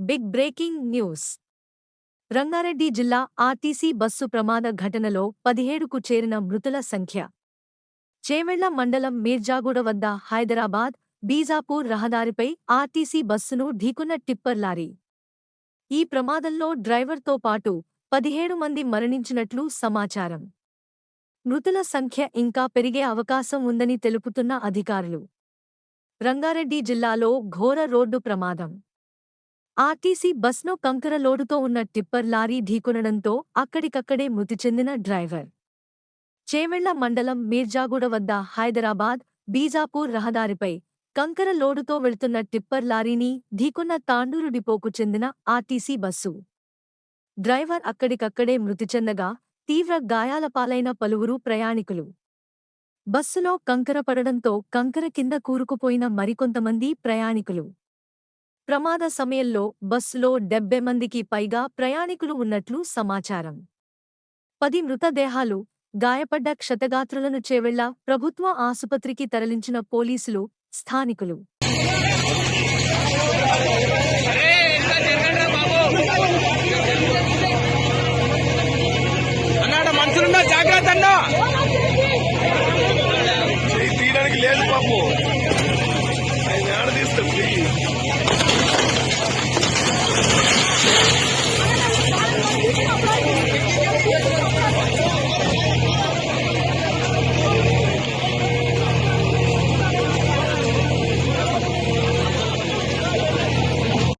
Big breaking news. Rangareddy జిల్లా RTC bus ప్రమాద ఘటనలో 17కు చేరిన మృతుల సంఖ్య. చేవెళ్ల మండలం మీర్జాగూడ వద్ద హైదరాబాద్ బీజాపూర్ రహదారిపై ఆర్టీసీ బస్సును ఢీకొన్న టిప్పర్ లారీ. ఈ ప్రమాదంలో డ్రైవర్తో పాటు 17 మంది మరణించినట్లు సమాచారం. మృతుల సంఖ్య ఇంకా పెరిగే అవకాశం ఉందని తెలుపుతున్న అధికారులు. రంగారెడ్డి జిల్లాలో ఘోర రోడ్డు ప్రమాదం. ఆర్టీసీ బస్ను కంకర లోడుతో ఉన్న టిప్పర్ లారీ ఢీకొనడంతో అక్కడికక్కడే మృతి చెందిన డ్రైవర్. చేవెళ్ల మండలం మీర్జాగూడ వద్ద హైదరాబాద్ బీజాపూర్ రహదారిపై కంకర లోడుతో వెళ్తున్న టిప్పర్ లారీని ఢీకొన్న తాండూరు డిపోకు చెందిన ఆర్టీసీ బస్సు. డ్రైవర్ అక్కడికక్కడే మృతి చెందగా తీవ్ర గాయాల పాలైన పలువురు ప్రయాణికులు. బస్సులో కంకర పడడంతో కంకర కింద కూరుకుపోయిన మరికొంతమంది ప్రయాణికులు. ప్రమాద సమయంలో బస్సులో 70 మందికి పైగా ప్రయాణికులు ఉన్నట్లు సమాచారం. 10 మృతదేహాలు, గాయపడ్డ క్షతగాత్రులను చేవెళ్ల ప్రభుత్వ ఆసుపత్రికి తరలించిన పోలీసులు, స్థానికులు. జాగ్రత్త అన్నా తీయడానికి లేదు బాబు, ఆయన ఆడ తీస్తాడు.